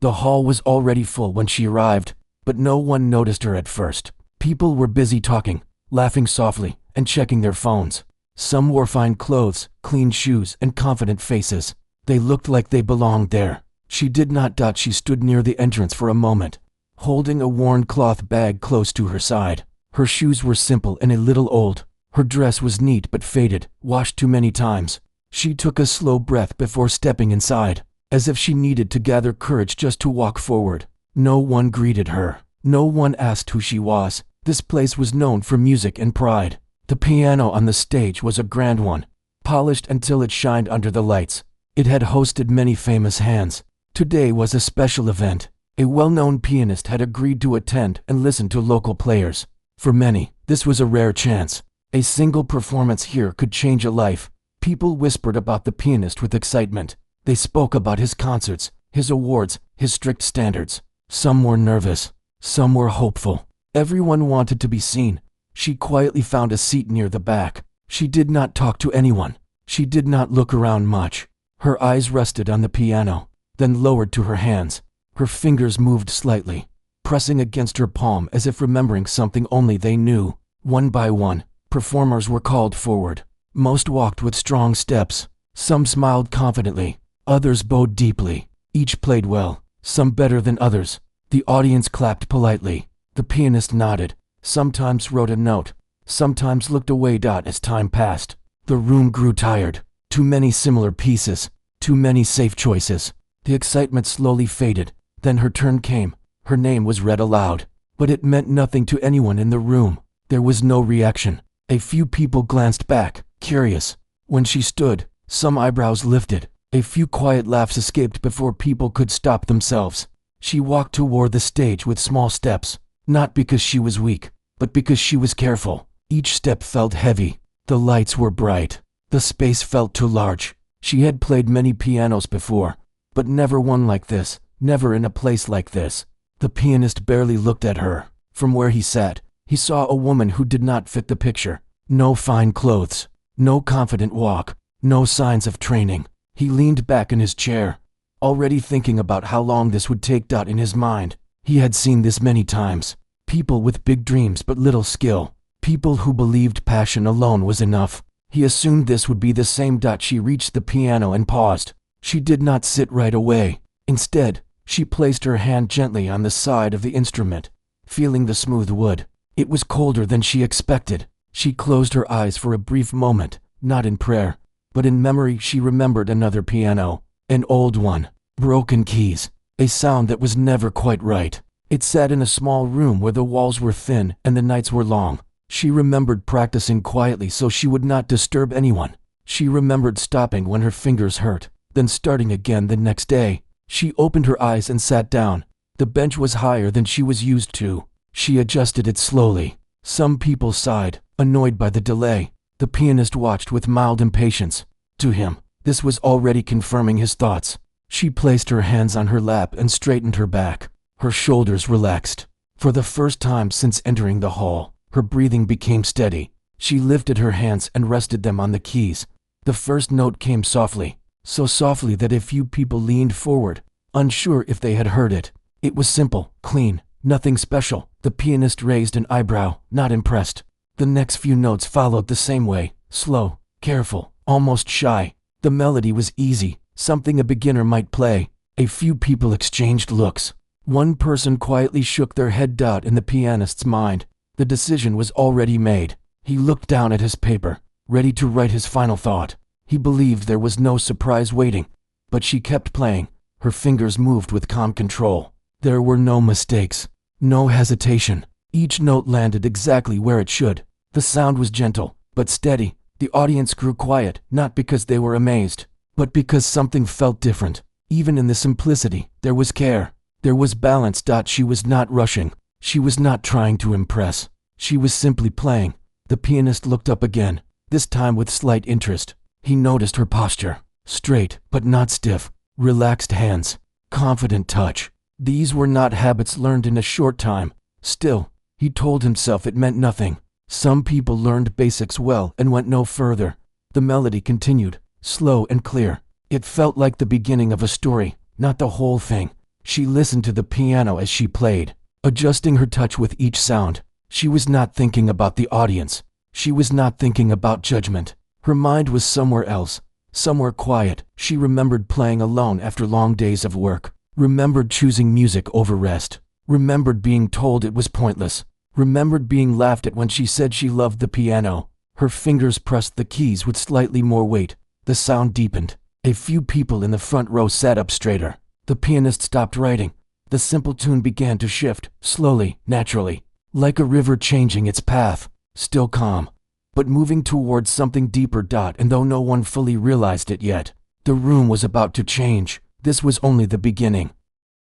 The hall was already full when she arrived, but no one noticed her at first. People were busy talking, laughing softly, and checking their phones. Some wore fine clothes, clean shoes, and confident faces. They looked like they belonged there. She did not. She stood near the entrance for a moment, holding a worn cloth bag close to her side. Her shoes were simple and a little old. Her dress was neat but faded, washed too many times. She took a slow breath before stepping inside, as if she needed to gather courage just to walk forward. No one greeted her. No one asked who she was. This place was known for music and pride. The piano on the stage was a grand one, polished until it shined under the lights. It had hosted many famous hands. Today was a special event. A well-known pianist had agreed to attend and listen to local players. For many, this was a rare chance. A single performance here could change a life. People whispered about the pianist with excitement. They spoke about his concerts, his awards, his strict standards. Some were nervous. Some were hopeful. Everyone wanted to be seen. She quietly found a seat near the back. She did not talk to anyone. She did not look around much. Her eyes rested on the piano, then lowered to her hands. Her fingers moved slightly, pressing against her palm as if remembering something only they knew. One by one, performers were called forward. Most walked with strong steps. Some smiled confidently. Others bowed deeply. Each played well, some better than others. The audience clapped politely. The pianist nodded, sometimes wrote a note, sometimes looked away. As time passed, the room grew tired. Too many similar pieces, too many safe choices. The excitement slowly faded. Then her turn came. Her name was read aloud, but it meant nothing to anyone in the room. There was no reaction. A few people glanced back, curious. When she stood, some eyebrows lifted. A few quiet laughs escaped before people could stop themselves. She walked toward the stage with small steps, not because she was weak, but because she was careful. Each step felt heavy. The lights were bright. The space felt too large. She had played many pianos before, but never one like this, never in a place like this. The pianist barely looked at her. From where he sat, he saw a woman who did not fit the picture. No fine clothes, no confident walk, no signs of training. He leaned back in his chair, already thinking about how long this would take. In his mind, he had seen this many times. People with big dreams but little skill. People who believed passion alone was enough. He assumed this would be the same. She reached the piano and paused. She did not sit right away. Instead, she placed her hand gently on the side of the instrument, feeling the smooth wood. It was colder than she expected. She closed her eyes for a brief moment, not in prayer, but in memory. She remembered another piano, an old one, broken keys, a sound that was never quite right. It sat in a small room where the walls were thin and the nights were long. She remembered practicing quietly so she would not disturb anyone. She remembered stopping when her fingers hurt, then starting again the next day. She opened her eyes and sat down. The bench was higher than she was used to. She adjusted it slowly. Some people sighed, annoyed by the delay. The pianist watched with mild impatience. To him, this was already confirming his thoughts. She placed her hands on her lap and straightened her back. Her shoulders relaxed. For the first time since entering the hall, her breathing became steady. She lifted her hands and rested them on the keys. The first note came softly, so softly that a few people leaned forward, unsure if they had heard it. It was simple, clean, nothing special. The pianist raised an eyebrow, not impressed. The next few notes followed the same way, slow, careful, almost shy. The melody was easy, something a beginner might play. A few people exchanged looks. One person quietly shook their head. In the pianist's mind, the decision was already made. He looked down at his paper, ready to write his final thought. He believed there was no surprise waiting, but she kept playing. Her fingers moved with calm control. There were no mistakes, no hesitation. Each note landed exactly where it should. The sound was gentle, but steady. The audience grew quiet, not because they were amazed, but because something felt different. Even in the simplicity, there was care. There was balance. She was not rushing. She was not trying to impress. She was simply playing. The pianist looked up again, this time with slight interest. He noticed her posture, straight but not stiff, relaxed hands, confident touch. These were not habits learned in a short time. Still, he told himself it meant nothing. Some people learned basics well and went no further. The melody continued, slow and clear. It felt like the beginning of a story, not the whole thing. She listened to the piano as she played, adjusting her touch with each sound. She was not thinking about the audience. She was not thinking about judgment. Her mind was somewhere else, somewhere quiet. She remembered playing alone after long days of work, remembered choosing music over rest, remembered being told it was pointless, remembered being laughed at when she said she loved the piano. Her fingers pressed the keys with slightly more weight. The sound deepened. A few people in the front row sat up straighter. The pianist stopped writing. The simple tune began to shift, slowly, naturally, like a river changing its path, still calm, but moving towards something deeper. And though no one fully realized it yet, the room was about to change. This was only the beginning.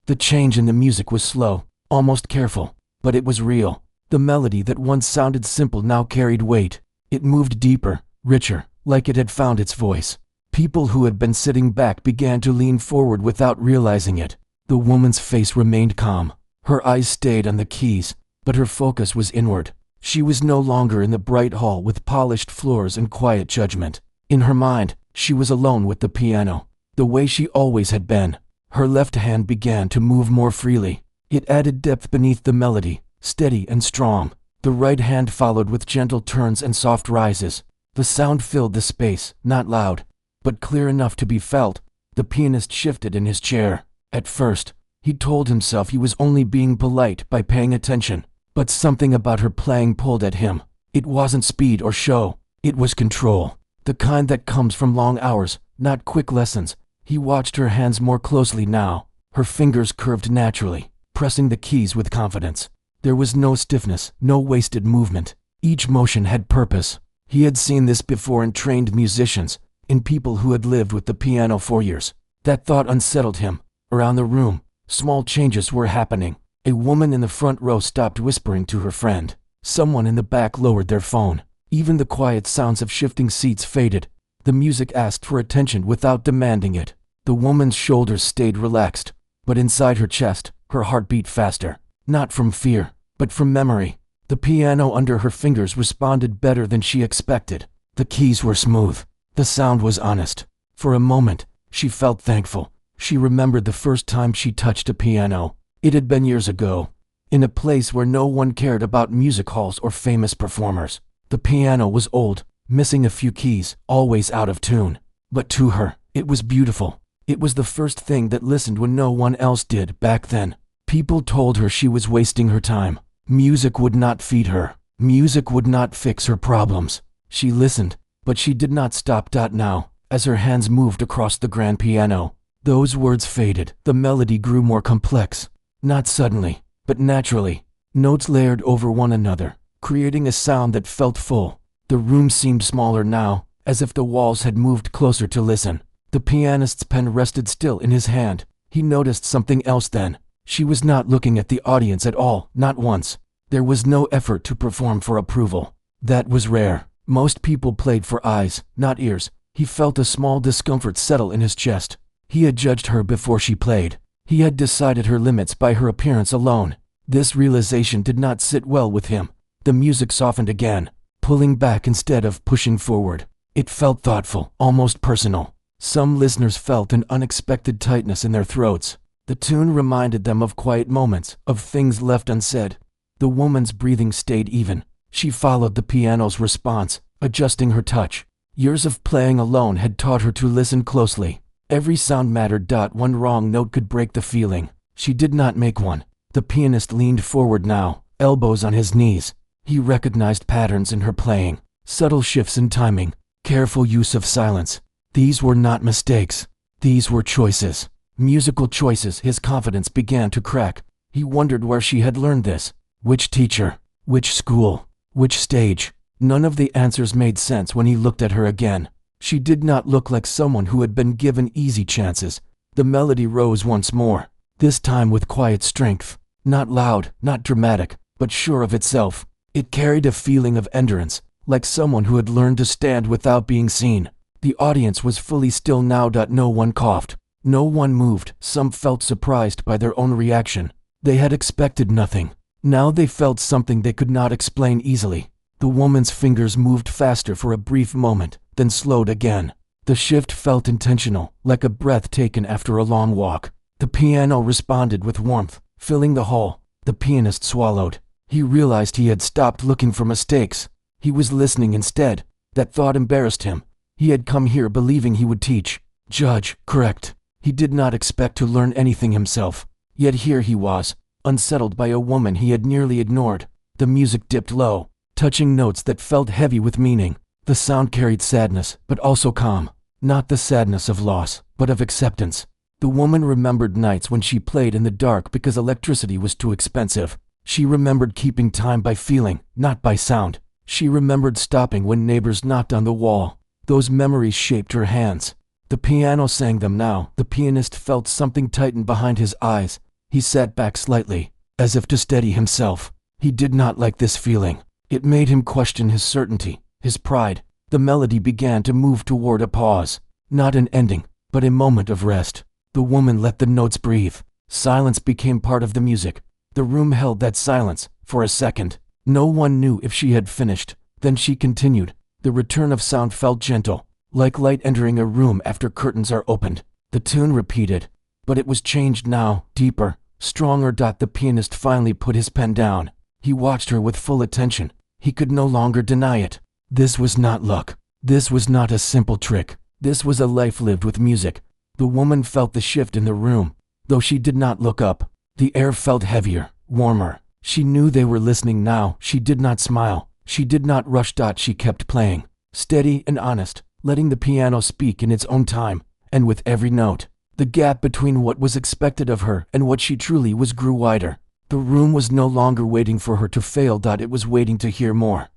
The change in the music was slow, almost careful, but it was real. The melody that once sounded simple now carried weight. It moved deeper, richer, like it had found its voice. People who had been sitting back began to lean forward without realizing it. The woman's face remained calm. Her eyes stayed on the keys, but her focus was inward. She was no longer in the bright hall with polished floors and quiet judgment. In her mind, she was alone with the piano, the way she always had been. Her left hand began to move more freely. It added depth beneath the melody, steady and strong. The right hand followed with gentle turns and soft rises. The sound filled the space, not loud, but clear enough to be felt. The pianist shifted in his chair. At first, he told himself he was only being polite by paying attention, but something about her playing pulled at him. It wasn't speed or show, it was control, the kind that comes from long hours, not quick lessons. He watched her hands more closely now. Her fingers curved naturally, pressing the keys with confidence. There was no stiffness, no wasted movement. Each motion had purpose. He had seen this before in trained musicians, in people who had lived with the piano for years. That thought unsettled him. Around the room, small changes were happening. A woman in the front row stopped whispering to her friend. Someone in the back lowered their phone. Even the quiet sounds of shifting seats faded. The music asked for attention without demanding it. The woman's shoulders stayed relaxed, but inside her chest, her heart beat faster. Not from fear, but from memory. The piano under her fingers responded better than she expected. The keys were smooth. The sound was honest. For a moment, she felt thankful. She remembered the first time she touched a piano. It had been years ago, in a place where no one cared about music halls or famous performers. The piano was old, missing a few keys, always out of tune. But to her, it was beautiful. It was the first thing that listened when no one else did back then. People told her she was wasting her time. Music would not feed her. Music would not fix her problems. She listened, but she did not stop. Now, as her hands moved across the grand piano, those words faded. The melody grew more complex. Not suddenly, but naturally. Notes layered over one another, creating a sound that felt full. The room seemed smaller now, as if the walls had moved closer to listen. The pianist's pen rested still in his hand. He noticed something else then. She was not looking at the audience at all, not once. There was no effort to perform for approval. That was rare. Most people played for eyes, not ears. He felt a small discomfort settle in his chest. He had judged her before she played. He had decided her limits by her appearance alone. This realization did not sit well with him. The music softened again, pulling back instead of pushing forward. It felt thoughtful, almost personal. Some listeners felt an unexpected tightness in their throats. The tune reminded them of quiet moments, of things left unsaid. The woman's breathing stayed even. She followed the piano's response, adjusting her touch. Years of playing alone had taught her to listen closely. Every sound mattered. One wrong note could break the feeling. She did not make one. The pianist leaned forward now, elbows on his knees. He recognized patterns in her playing, subtle shifts in timing, careful use of silence. These were not mistakes. These were choices. Musical choices. His confidence began to crack. He wondered where she had learned this. Which teacher? Which school? Which stage? None of the answers made sense when he looked at her again. She did not look like someone who had been given easy chances. The melody rose once more, this time with quiet strength. Not loud, not dramatic, but sure of itself. It carried a feeling of endurance, like someone who had learned to stand without being seen. The audience was fully still now. No one coughed. No one moved. Some felt surprised by their own reaction. They had expected nothing. Now they felt something they could not explain easily. The woman's fingers moved faster for a brief moment, then slowed again. The shift felt intentional, like a breath taken after a long walk. The piano responded with warmth, filling the hall. The pianist swallowed. He realized he had stopped looking for mistakes. He was listening instead. That thought embarrassed him. He had come here believing he would teach, judge, correct. He did not expect to learn anything himself. Yet here he was, unsettled by a woman he had nearly ignored. The music dipped low, touching notes that felt heavy with meaning. The sound carried sadness, but also calm. Not the sadness of loss, but of acceptance. The woman remembered nights when she played in the dark because electricity was too expensive. She remembered keeping time by feeling, not by sound. She remembered stopping when neighbors knocked on the wall. Those memories shaped her hands. The piano sang them now. The pianist felt something tighten behind his eyes. He sat back slightly, as if to steady himself. He did not like this feeling. It made him question his certainty, his pride. The melody began to move toward a pause. Not an ending, but a moment of rest. The woman let the notes breathe. Silence became part of the music. The room held that silence for a second. No one knew if she had finished. Then she continued. The return of sound felt gentle, like light entering a room after curtains are opened. The tune repeated, but it was changed now, deeper, stronger. The pianist finally put his pen down. He watched her with full attention. He could no longer deny it. This was not luck. This was not a simple trick. This was a life lived with music. The woman felt the shift in the room. Though she did not look up, the air felt heavier, warmer. She knew they were listening now. She did not smile. She did not rush. She kept playing, steady and honest, letting the piano speak in its own time. And with every note, the gap between what was expected of her and what she truly was grew wider. The room was no longer waiting for her to fail. It was waiting to hear more.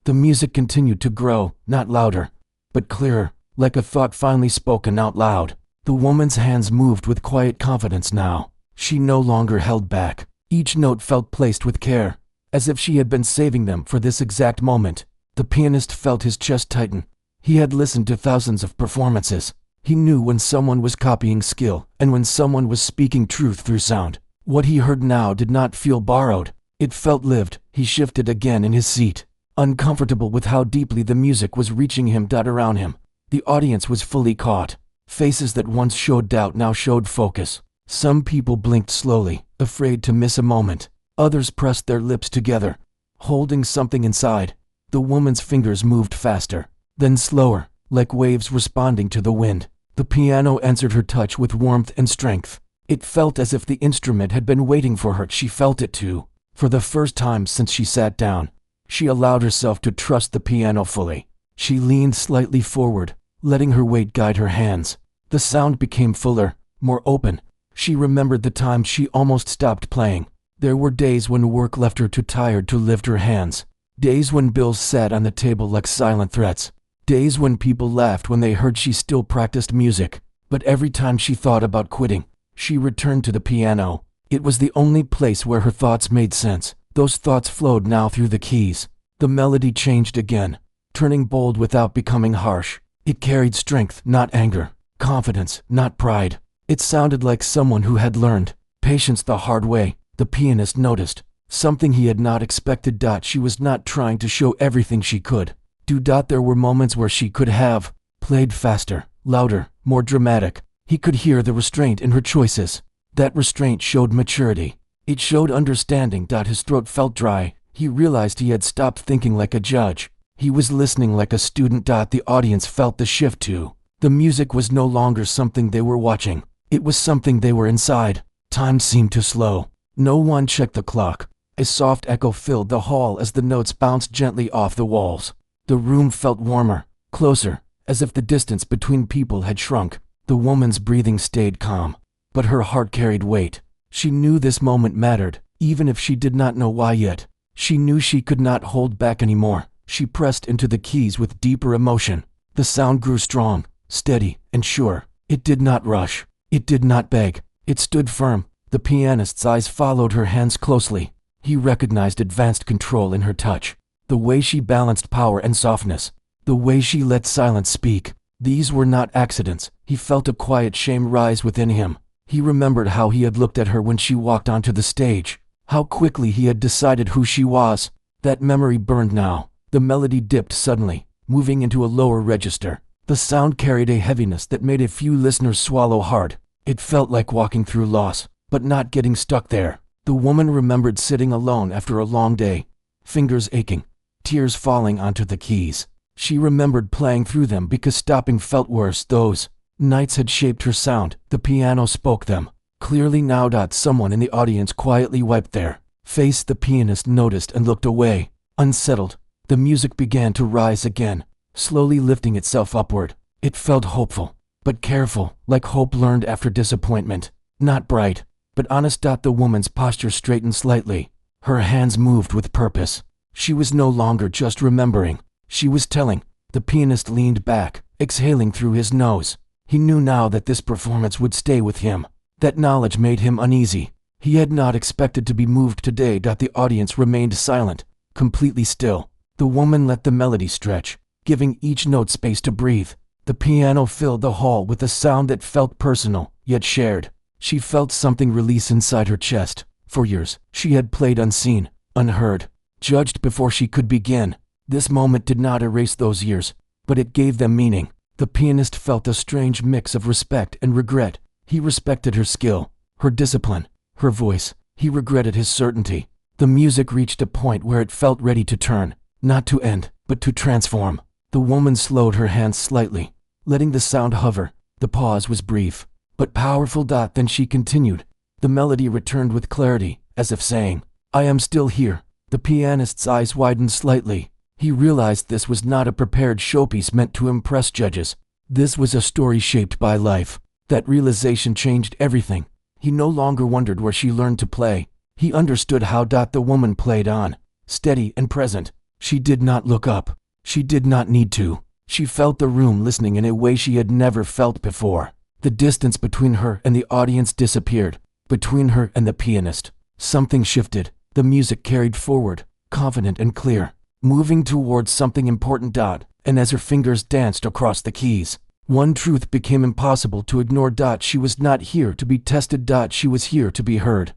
The music continued to grow, not louder, but clearer, like a thought finally spoken out loud. The woman's hands moved with quiet confidence now. She no longer held back. Each note felt placed with care, as if she had been saving them for this exact moment. The pianist felt his chest tighten. He had listened to thousands of performances. He knew when someone was copying skill and when someone was speaking truth through sound. What he heard now did not feel borrowed. It felt lived. He shifted again in his seat, uncomfortable with how deeply the music was reaching him. Around him, the audience was fully caught. Faces that once showed doubt now showed focus. Some people blinked slowly, afraid to miss a moment. Others pressed their lips together, holding something inside. The woman's fingers moved faster, then slower, like waves responding to the wind. The piano answered her touch with warmth and strength. It felt as if the instrument had been waiting for her. She felt it too. For the first time since she sat down, she allowed herself to trust the piano fully. She leaned slightly forward, letting her weight guide her hands. The sound became fuller, more open. She remembered the times she almost stopped playing. There were days when work left her too tired to lift her hands. Days when bills sat on the table like silent threats. Days when people laughed when they heard she still practiced music. But every time she thought about quitting, she returned to the piano. It was the only place where her thoughts made sense. Those thoughts flowed now through the keys. The melody changed again, turning bold without becoming harsh. It carried strength, not anger. Confidence, not pride. It sounded like someone who had learned patience the hard way. The pianist noticed something he had not expected. She was not trying to show everything she could do. There were moments where she could have played faster, louder, more dramatic. He could hear the restraint in her choices. That restraint showed maturity. It showed understanding. His throat felt dry. He realized he had stopped thinking like a judge. He was listening like a student. The audience felt the shift too. The music was no longer something they were watching. It was something they were inside. Time seemed to slow. No one checked the clock. A soft echo filled the hall as the notes bounced gently off the walls. The room felt warmer, closer, as if the distance between people had shrunk. The woman's breathing stayed calm, but her heart carried weight. She knew this moment mattered, even if she did not know why yet. She knew she could not hold back anymore. She pressed into the keys with deeper emotion. The sound grew strong, steady, and sure. It did not rush. It did not beg. It stood firm. The pianist's eyes followed her hands closely. He recognized advanced control in her touch. The way she balanced power and softness. The way she let silence speak. These were not accidents. He felt a quiet shame rise within him. He remembered how he had looked at her when she walked onto the stage. How quickly he had decided who she was. That memory burned now. The melody dipped suddenly, moving into a lower register. The sound carried a heaviness that made a few listeners swallow hard. It felt like walking through loss, but not getting stuck there. The woman remembered sitting alone after a long day, fingers aching, tears falling onto the keys. She remembered playing through them because stopping felt worse. Those nights had shaped her sound. The piano spoke them clearly now. Someone in the audience quietly wiped their face. The pianist noticed and looked away, unsettled. The music began to rise again, slowly lifting itself upward. It felt hopeful, but careful, like hope learned after disappointment. Not bright, but honest. The woman's posture straightened slightly. Her hands moved with purpose. She was no longer just remembering. She was telling. The pianist leaned back, exhaling through his nose. He knew now that this performance would stay with him. That knowledge made him uneasy. He had not expected to be moved today. The audience remained silent, completely still. The woman let the melody stretch, giving each note space to breathe. The piano filled the hall with a sound that felt personal, yet shared. She felt something release inside her chest. For years, she had played unseen, unheard, judged before she could begin. This moment did not erase those years, but it gave them meaning. The pianist felt a strange mix of respect and regret. He respected her skill, her discipline, her voice. He regretted his certainty. The music reached a point where it felt ready to turn, not to end, but to transform. The woman slowed her hands slightly, letting the sound hover. The pause was brief, but powerful. Then she continued. The melody returned with clarity, as if saying, "I am still here." The pianist's eyes widened slightly. He realized this was not a prepared showpiece meant to impress judges. This was a story shaped by life. That realization changed everything. He no longer wondered where she learned to play. He understood how. The woman played on, steady and present. She did not look up. She did not need to. She felt the room listening in a way she had never felt before. The distance between her and the audience disappeared. Between her and the pianist, something shifted. The music carried forward, confident and clear, moving towards something important. And as her fingers danced across the keys, one truth became impossible to ignore. She was not here to be tested. She was here to be heard.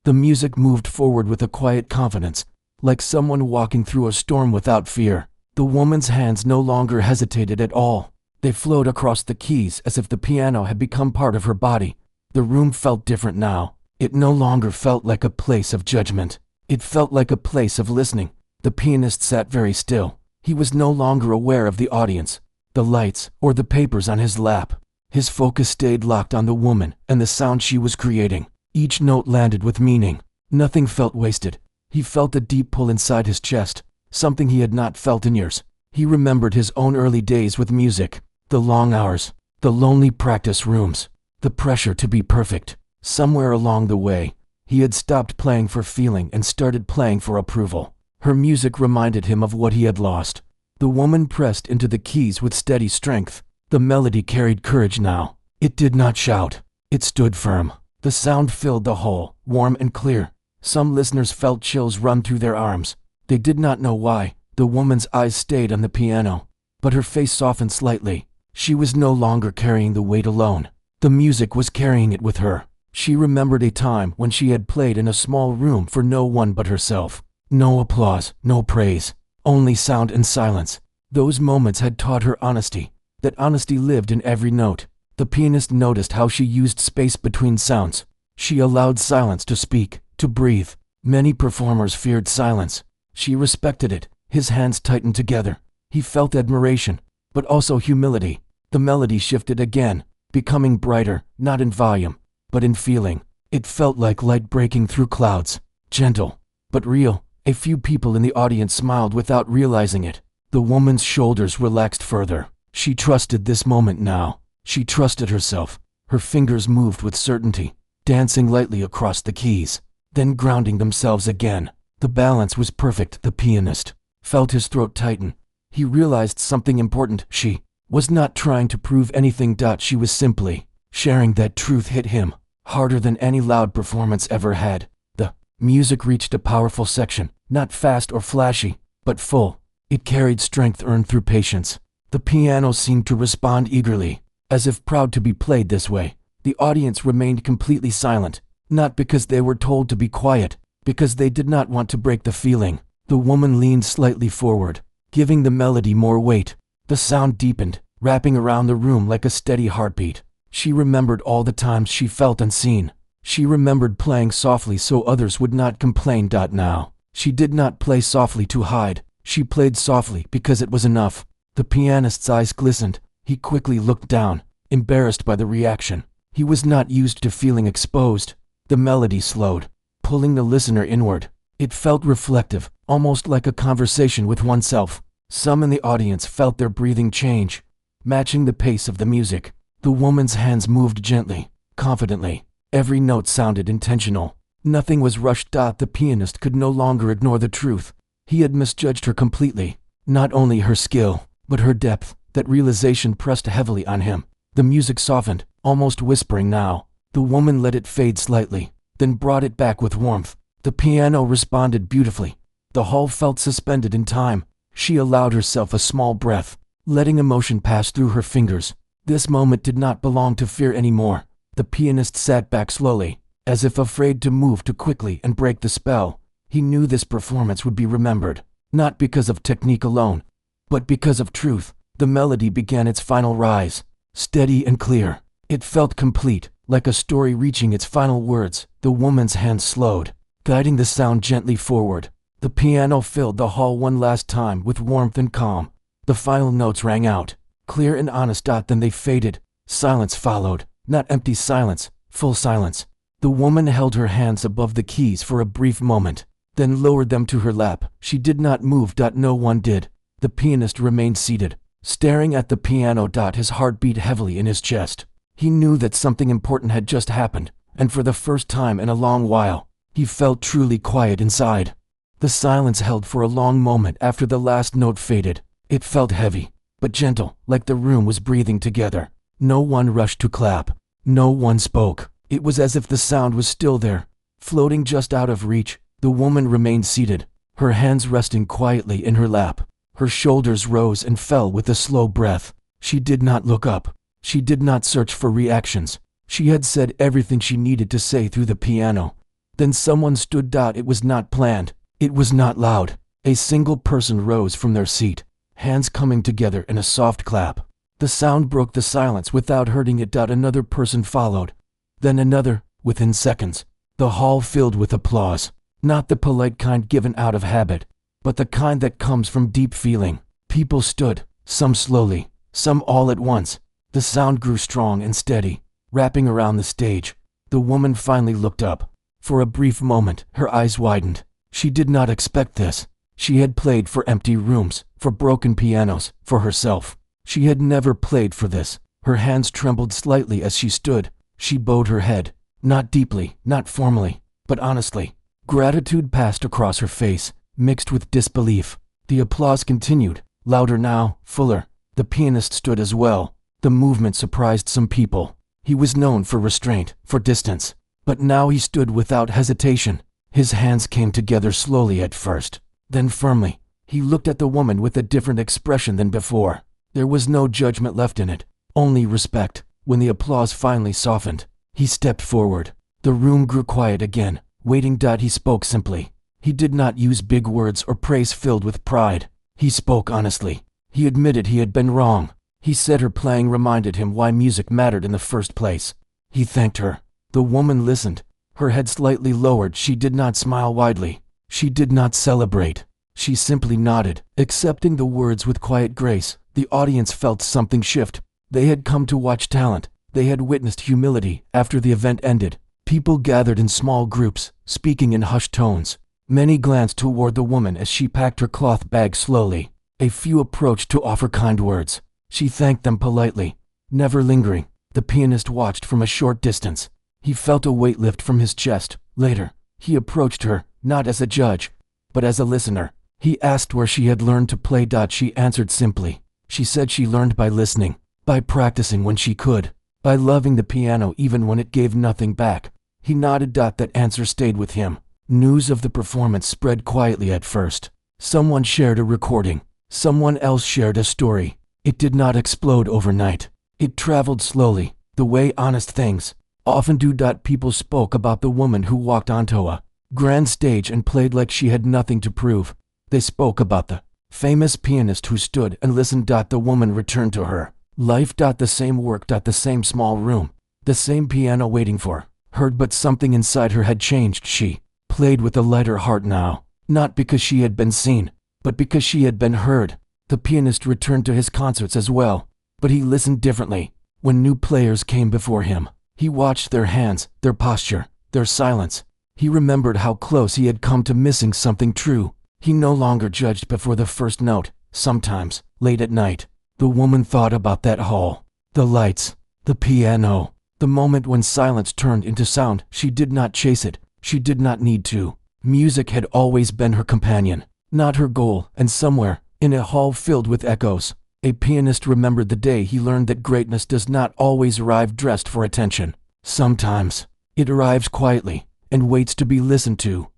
The music moved forward with a quiet confidence, like someone walking through a storm without fear. The woman's hands no longer hesitated at all. They flowed across the keys as if the piano had become part of her body. The room felt different now. It no longer felt like a place of judgment. It felt like a place of listening. The pianist sat very still. He was no longer aware of the audience, the lights, or the papers on his lap. His focus stayed locked on the woman and the sound she was creating. Each note landed with meaning. Nothing felt wasted. He felt a deep pull inside his chest, something he had not felt in years. He remembered his own early days with music, the long hours, the lonely practice rooms, the pressure to be perfect. Somewhere along the way, he had stopped playing for feeling and started playing for approval. Her music reminded him of what he had lost. The woman pressed into the keys with steady strength. The melody carried courage now. It did not shout. It stood firm. The sound filled the hall, warm and clear. Some listeners felt chills run through their arms. They did not know why. The woman's eyes stayed on the piano, but her face softened slightly. She was no longer carrying the weight alone. The music was carrying it with her. She remembered a time when she had played in a small room for no one but herself. No applause, no praise, only sound and silence. Those moments had taught her honesty. That honesty lived in every note. The pianist noticed how she used space between sounds. She allowed silence to speak, to breathe. Many performers feared silence. She respected it. His hands tightened together. He felt admiration, but also humility. The melody shifted again, becoming brighter, not in volume, but in feeling. It felt like light breaking through clouds, gentle, but real. A few people in the audience smiled without realizing it. The woman's shoulders relaxed further. She trusted this moment now. She trusted herself. Her fingers moved with certainty, dancing lightly across the keys, then grounding themselves again. The balance was perfect. The pianist felt his throat tighten. He realized something important. She was not trying to prove anything. She was simply sharing. That truth hit him harder than any loud performance ever had. The music reached a powerful section, not fast or flashy, but full. It carried strength earned through patience. The piano seemed to respond eagerly, as if proud to be played this way. The audience remained completely silent, not because they were told to be quiet, because they did not want to break the feeling. The woman leaned slightly forward, giving the melody more weight. The sound deepened, wrapping around the room like a steady heartbeat. She remembered all the times she felt unseen. She remembered playing softly so others would not complain. Now, she did not play softly to hide. She played softly because it was enough. The pianist's eyes glistened. He quickly looked down, embarrassed by the reaction. He was not used to feeling exposed. The melody slowed, pulling the listener inward. It felt reflective, almost like a conversation with oneself. Some in the audience felt their breathing change, matching the pace of the music. The woman's hands moved gently, confidently. Every note sounded intentional. Nothing was rushed. The pianist could no longer ignore the truth. He had misjudged her completely. Not only her skill, but her depth. That realization pressed heavily on him. The music softened, almost whispering now. The woman let it fade slightly, then brought it back with warmth. The piano responded beautifully. The hall felt suspended in time. She allowed herself a small breath, letting emotion pass through her fingers. This moment did not belong to fear anymore. The pianist sat back slowly, as if afraid to move too quickly and break the spell. He knew this performance would be remembered, not because of technique alone, but because of truth. The melody began its final rise, steady and clear. It felt complete, like a story reaching its final words. The woman's hands slowed, guiding the sound gently forward. The piano filled the hall one last time with warmth and calm. The final notes rang out, clear and honest. Then they faded. Silence followed, not empty silence, full silence. The woman held her hands above the keys for a brief moment, then lowered them to her lap. She did not move. No one did. The pianist remained seated, staring at the piano. His heart beat heavily in his chest. He knew that something important had just happened, and for the first time in a long while, he felt truly quiet inside. The silence held for a long moment after the last note faded. It felt heavy, but gentle, like the room was breathing together. No one rushed to clap. No one spoke. It was as if the sound was still there, floating just out of reach. The woman remained seated, her hands resting quietly in her lap. Her shoulders rose and fell with a slow breath. She did not look up. She did not search for reactions. She had said everything she needed to say through the piano. Then someone stood. It was not planned. It was not loud. A single person rose from their seat, hands coming together in a soft clap. The sound broke the silence without hurting it. Another person followed, then another. Within seconds, the hall filled with applause. Not the polite kind given out of habit, but the kind that comes from deep feeling. People stood, some slowly, some all at once. The sound grew strong and steady, wrapping around the stage. The woman finally looked up. For a brief moment, her eyes widened. She did not expect this. She had played for empty rooms, for broken pianos, for herself. She had never played for this. Her hands trembled slightly as she stood. She bowed her head, not deeply, not formally, but honestly. Gratitude passed across her face, mixed with disbelief. The applause continued, louder now, fuller. The pianist stood as well. The movement surprised some people. He was known for restraint, for distance. But now he stood without hesitation. His hands came together slowly at first, then firmly. He looked at the woman with a different expression than before. There was no judgment left in it, only respect. When the applause finally softened, he stepped forward. The room grew quiet again, waiting. He spoke simply. He did not use big words or praise filled with pride. He spoke honestly. He admitted he had been wrong. He said her playing reminded him why music mattered in the first place. He thanked her. The woman listened, her head slightly lowered. She did not smile widely. She did not celebrate. She simply nodded, accepting the words with quiet grace. The audience felt something shift. They had come to watch talent. They had witnessed humility. After the event ended, people gathered in small groups, speaking in hushed tones. Many glanced toward the woman as she packed her cloth bag slowly. A few approached to offer kind words. She thanked them politely, never lingering. The pianist watched from a short distance. He felt a weight lift from his chest. Later, he approached her, not as a judge, but as a listener. He asked where she had learned to play. She answered simply. She said she learned by listening, by practicing when she could, by loving the piano even when it gave nothing back. He nodded. That answer stayed with him. News of the performance spread quietly at first. Someone shared a recording. Someone else shared a story. It did not explode overnight. It traveled slowly, the way honest things often do. People spoke about the woman who walked onto a grand stage and played like she had nothing to prove. They spoke about the famous pianist who stood and listened. The woman returned to her, Life. The same work. The same small room. The same piano waiting for her, but something inside her had changed. She played with a lighter heart now, not because she had been seen, but because she had been heard. The pianist returned to his concerts as well, but he listened differently. When new players came before him, he watched their hands, their posture, their silence. He remembered how close he had come to missing something true. He no longer judged before the first note. Sometimes, late at night, the woman thought about that hall, the lights, the piano, the moment when silence turned into sound. She did not chase it. She did not need to. Music had always been her companion, not her goal. And somewhere, in a hall filled with echoes, a pianist remembered the day he learned that greatness does not always arrive dressed for attention. Sometimes, it arrives quietly and waits to be listened to.